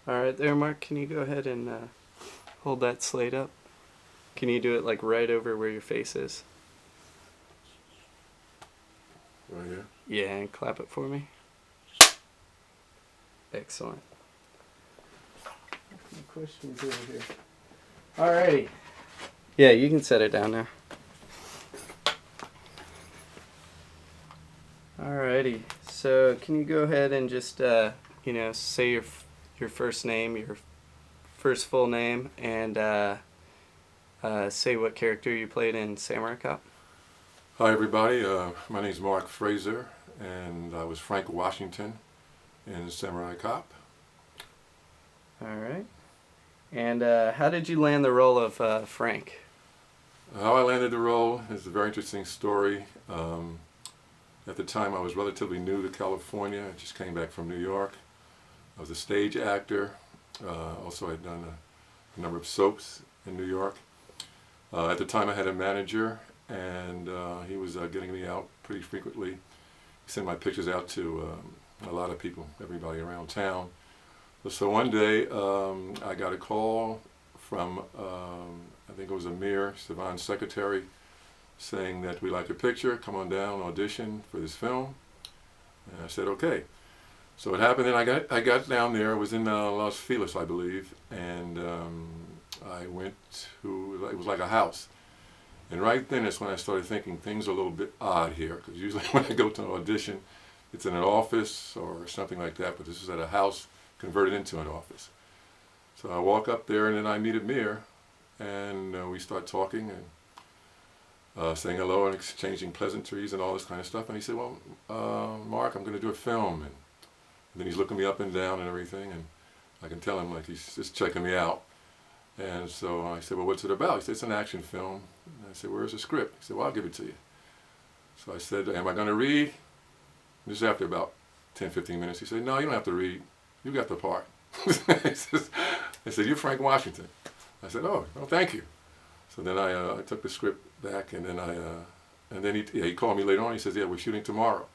All right there, Mark. Can you go ahead and hold that slate up? Can you do it like right over where your face is? Right here? Yeah, and clap it for me. Excellent. Any questions over here? Alrighty. Yeah, you can set it down now. Alrighty. So can you go ahead and just say your first name, your first full name, and say what character you played in Samurai Cop? Hi everybody, my name is Mark Frazer, and I was Frank Washington in Samurai Cop. Alright. And how did you land the role of Frank? How I landed the role is a very interesting story. At the time I was relatively new to California. I just came back from New York. I was a stage actor. Also I'd done a number of soaps in New York. At the time I had a manager, and he was getting me out pretty frequently. He sent my pictures out to a lot of people, everybody around town. So one day I got a call from, I think it was Amir, Sivan's secretary, saying that we like your picture, come on down, audition for this film. And I said, okay. So it happened, and I got down there. I was in Los Feliz, I believe, and I went to, it was like a house. And right then is when I started thinking things are a little bit odd here, because usually when I go to an audition, it's in an office or something like that, but this is at a house converted into an office. So I walk up there, and then I meet Amir, and we start talking and saying hello and exchanging pleasantries and all this kind of stuff. And he said, well, Mark, I'm going to do a film. And then he's looking me up and down and everything, and I can tell him like he's just checking me out. And so I said, well, what's it about? He said, it's an action film. And I said, where's the script? He said, well, I'll give it to you. So I said, am I going to read? This is after about 10, 15 minutes. He said, no, you don't have to read. You got the part. I said, you're Frank Washington. I said, oh, well, thank you. So then I took the script back, and then he called me later on. He says, yeah, we're shooting tomorrow.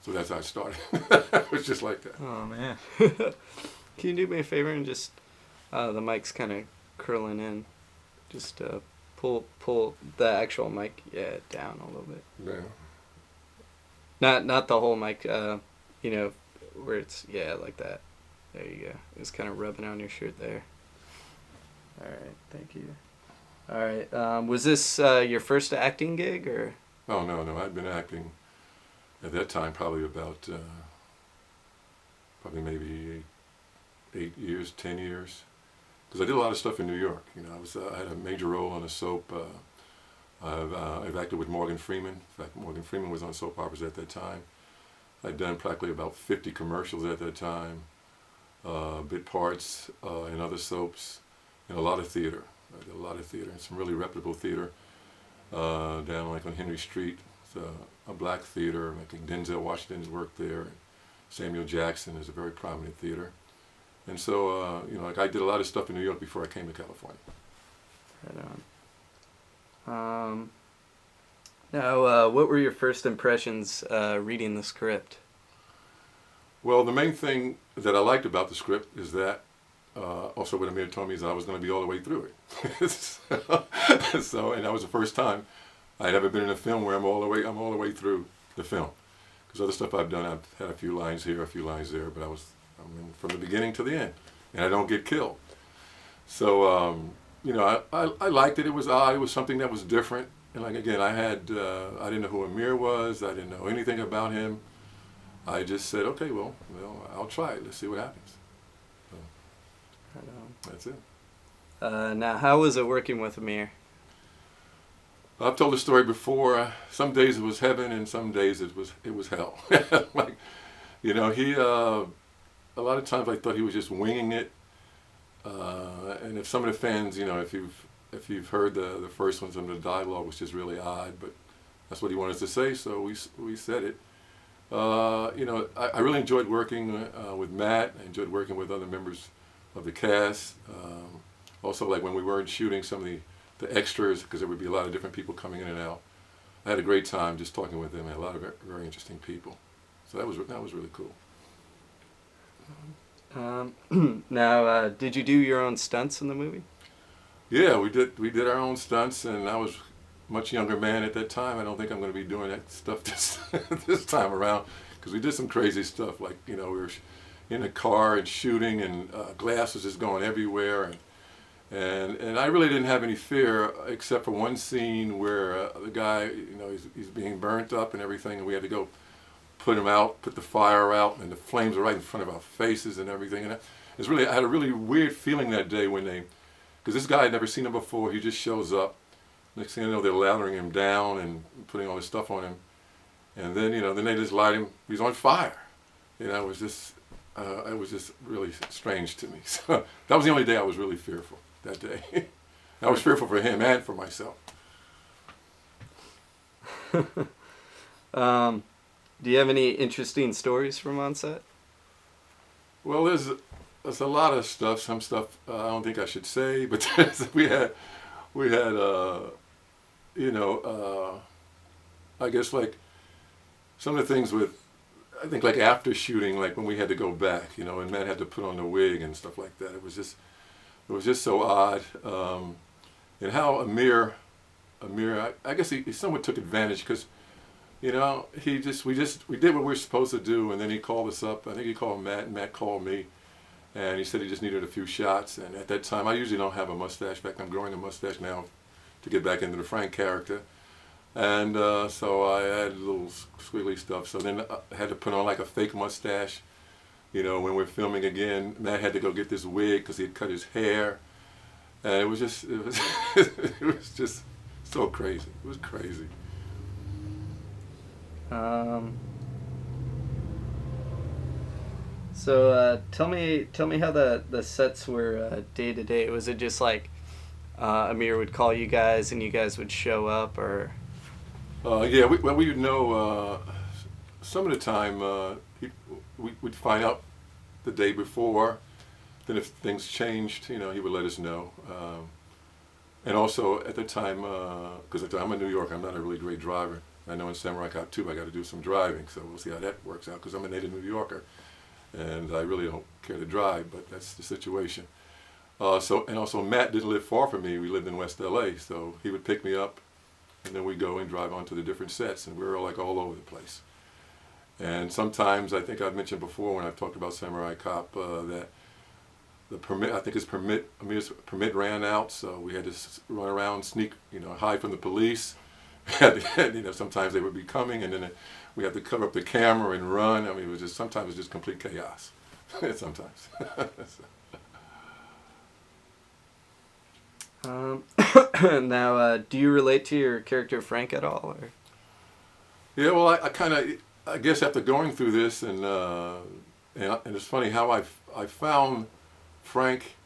So that's how it started. It was just like that. Oh, man. Can you do me a favor and just, the mic's kind of curling in. Just pull the actual mic down a little bit. Yeah. Not the whole mic, where it's, like that. There you go. It's kind of rubbing on your shirt there. All right, thank you. All right, was this your first acting gig, or? Oh, no, I'd been acting at that time probably about, maybe 8 years, 10 years. Because I did a lot of stuff in New York. I had a major role on a soap. I've acted with Morgan Freeman. In fact, Morgan Freeman was on soap operas at that time. I'd done practically about 50 commercials at that time, bit parts in other soaps, and a lot of theater. I did a lot of theater, and some really reputable theater down like on Henry Street. It's a black theater. I think Denzel Washington's worked there. Samuel Jackson is a very prominent theater. And so, I did a lot of stuff in New York before I came to California. Right on. Now, what were your first impressions reading the script? Well, the main thing that I liked about the script is that, also what Amir told me is I was going to be all the way through it. So, and that was the first time I'd ever been in a film where I'm all the way through the film. Because other stuff I've done, I've had a few lines here, a few lines there, but from the beginning to the end, and I don't get killed. So, I liked it. It was odd. It was something that was different. And like again, I didn't know who Amir was. I didn't know anything about him. I just said, okay, well, I'll try it. Let's see what happens. So, Right on. that's it. Now, how was it working with Amir? I've told the story before. Some days it was heaven, and some days it was hell. Like, he a lot of times I thought he was just winging it. And if some of the fans, if you've heard the first one, some of the dialogue was just really odd, but that's what he wanted us to say, so we said it. I really enjoyed working with Matt. I enjoyed working with other members of the cast. Also, like when we weren't shooting some of the extras, because there would be a lot of different people coming in and out. I had a great time just talking with them, and a lot of very interesting people. So that was really cool. Now, did you do your own stunts in the movie? Yeah, we did. We did our own stunts, and I was a much younger man at that time. I don't think I'm going to be doing that stuff this this time around, because we did some crazy stuff. Like, we were in a car and shooting, and glass was just going everywhere, and I really didn't have any fear except for one scene where the guy, he's being burnt up and everything, and we had to go put him out, put the fire out, and the flames were right in front of our faces and everything. And I had a really weird feeling that day because this guy had never seen him before. He just shows up. Next thing you know, they're lathering him down and putting all this stuff on him, and then then they just light him. He's on fire. It was just really strange to me. So that was the only day I was really fearful. That day, I was fearful for him and for myself. Do you have any interesting stories from on set? Well, there's a lot of stuff. Some stuff I don't think I should say, but we had I guess like some of the things I think like after shooting, like when we had to go back, and Matt had to put on the wig and stuff like that. It was just so odd, and how Amir, I guess he somewhat took advantage because. We did what we were supposed to do, and then he called us up. I think he called Matt, and Matt called me, and he said he just needed a few shots. And at that time, I usually don't have a mustache. In fact, I'm growing a mustache now to get back into the Frank character. And so I had little squiggly stuff. So then I had to put on like a fake mustache. When we're filming again, Matt had to go get this wig because he had cut his hair, and it was just so crazy. It was crazy. So tell me how the sets were day to day. Was it just like Amir would call you guys and you guys would show up, or? Yeah, we would know some of the time. We'd find out the day before. Then if things changed, he would let us know. And also at the time, because I'm a New Yorker, I'm not a really great driver. I know in Samurai Cop 2 I got to do some driving, so we'll see how that works out, because I'm a native New Yorker, and I really don't care to drive, but that's the situation. And also Matt didn't live far from me. We lived in West LA, so he would pick me up, and then we'd go and drive on to the different sets, and we were like all over the place. And sometimes, I think I've mentioned before when I've talked about Samurai Cop, that the permit, I think Amir's permit ran out, so we had to run around, sneak, hide from the police. Sometimes they would be coming, and then we had to cover up the camera and run. I mean, sometimes it was just complete chaos. Sometimes. Now, do you relate to your character Frank at all? Or? Yeah, well, I guess after going through this, and it's funny how I found Frank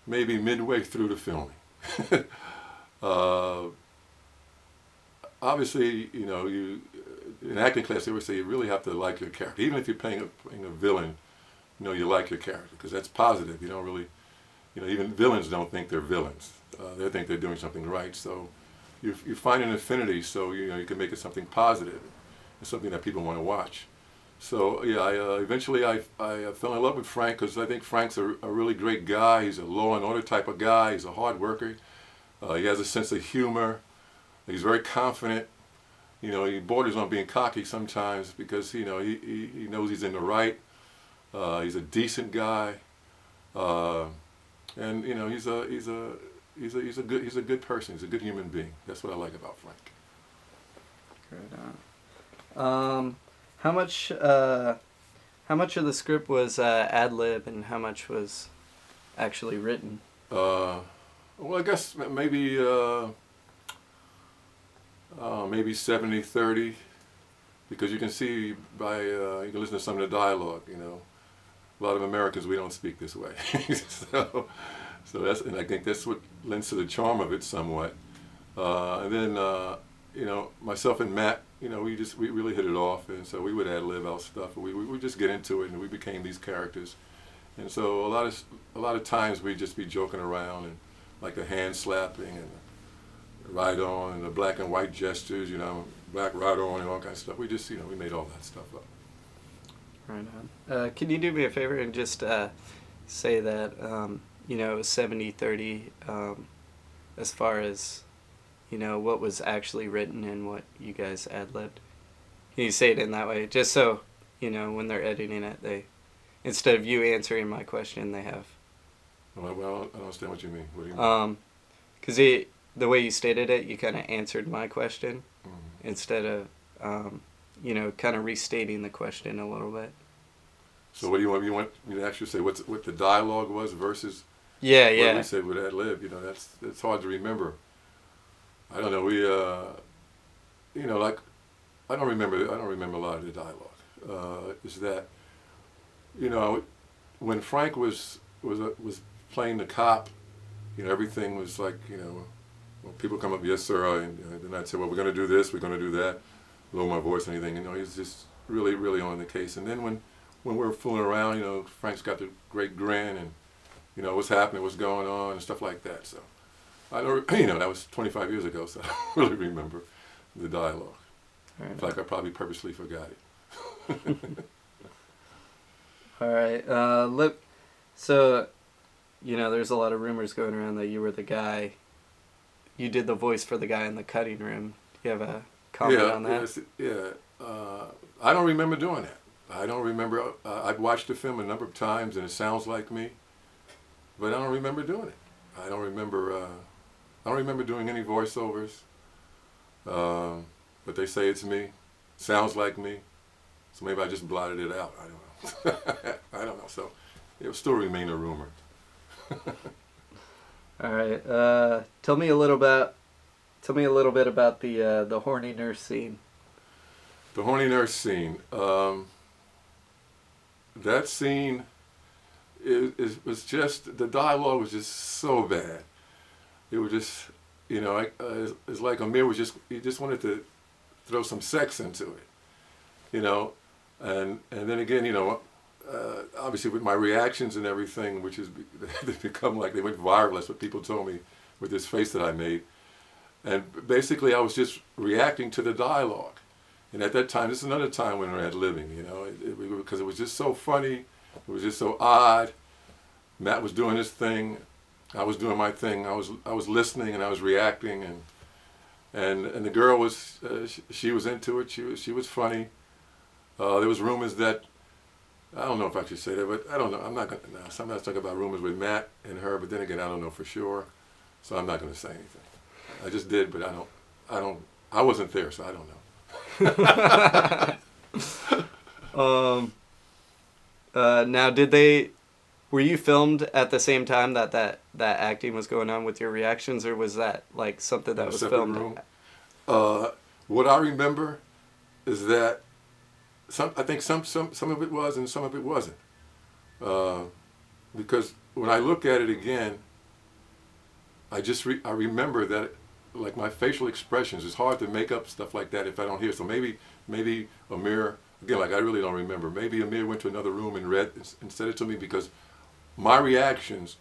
maybe midway through the filming. Obviously, in acting class they always say you really have to like your character, even if you're playing a villain. You like your character because that's positive. You don't really, even villains don't think they're villains. They think they're doing something right. So you find an affinity, so you can make it something positive and something that people want to watch. So yeah, eventually I fell in love with Frank because I think Frank's a really great guy. He's a law and order type of guy. He's a hard worker. He has a sense of humor. He's very confident. He borders on being cocky sometimes because he knows he's in the right. He's a decent guy, and he's a good person. He's a good human being. That's what I like about Frank. Right on. How much of the script was ad lib and how much was actually written? Well, I guess maybe 70-30, because you can see you can listen to some of the dialogue. A lot of Americans, we don't speak this way. so and I think that's what lends to the charm of it somewhat. And then myself and Matt, we really hit it off, and so we would ad lib our stuff. We would just get into it, and we became these characters. And so a lot of times we'd just be joking around, and like the hand slapping and right on and the black and white gestures, black right on and all kinds of stuff. We just we made all that stuff up. Right on. Can you do me a favor and just say that, it was 70-30 as far as, what was actually written and what you guys ad-libbed? Can you say it in that way? Just so, when they're editing it, instead of you answering my question, they have... Well, I don't understand what you mean. What do you mean? Because the way you stated it, you kind of answered my question instead of, kind of restating the question a little bit. So what do you want? You want me to actually say what the dialogue was versus what we said with ad lib? That's hard to remember. I don't know. Like I don't remember a lot of the dialogue. Is that when Frank was playing the cop, everything was like well, people come up, yes sir, and then I'd say, well, we're going to do this, we're going to do that, lower my voice, anything. He's just really, really on the case. And then when we're fooling around, Frank's got the great grin and what's happening, what's going on, and stuff like that. So I don't, that was 25 years ago, so I don't really remember the dialogue. Right. In fact, I probably purposely forgot it. All right. So, there's a lot of rumors going around that you were the guy. You did the voice for the guy in the cutting room. Do you have a comment on that? I don't remember doing that. I don't remember. I've watched the film a number of times, and it sounds like me, but I don't remember doing it. I don't remember doing any voiceovers. But they say it's me. Sounds like me. So maybe I just blotted it out. I don't know. I don't know. So it will still remain a rumor. All right. Tell me a little bit about the horny nurse scene. The horny nurse scene. That scene was just, the dialogue was just so bad. It was just, it's like Amir he just wanted to throw some sex into it, and then again, obviously with my reactions and everything, which they become like, they went viral, that's what people told me, with this face that I made. And basically I was just reacting to the dialogue. And at that time, this is another time when we were ad-libbing, because it was just so funny, it was just so odd. Matt was doing his thing, I was doing my thing, I was listening and I was reacting, and the girl was, she was into it, she was funny. There was rumors that, I don't know if I should say that, but I don't know, I'm not going to, sometimes talk about rumors with Matt and her, but then again, I don't know for sure, so I'm not going to say anything. I just did, but I wasn't there, so I don't know. Now, were you filmed at the same time that acting was going on with your reactions, or was that like something that was filmed? Room. What I remember is that I think some of it was and some of it wasn't. Because when I look at it again, I remember that, like, my facial expressions, it's hard to make up stuff like that if I don't hear. So maybe Amir, again, like, I really don't remember. Maybe Amir went to another room and read and said it to me, because my reactions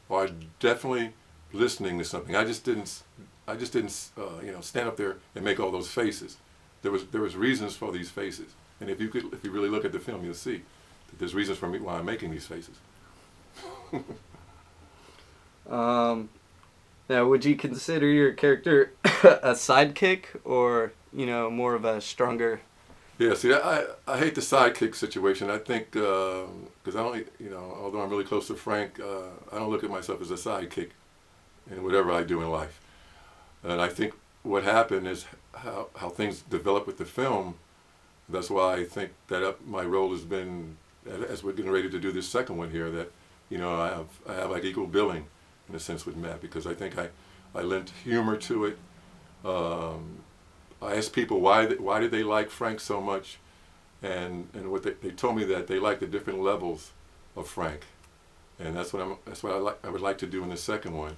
are definitely listening to something. I just didn't stand up there and make all those faces. There was reasons for these faces, and if you really look at the film, you'll see that there's reasons for me why I'm making these faces. Now, would you consider your character a sidekick, or more of a stronger? Yeah, see, I hate the sidekick situation. I think because I don't, although I'm really close to Frank, I don't look at myself as a sidekick in whatever I do in life. And I think what happened is how things develop with the film. That's why I think that my role has been, as we're getting ready to do this second one here, that I have like equal billing in a sense with Matt, because I think I lent humor to it. I asked people why did they like Frank so much, and what they told me that they liked the different levels of Frank, and that's what I would like to do in the second one,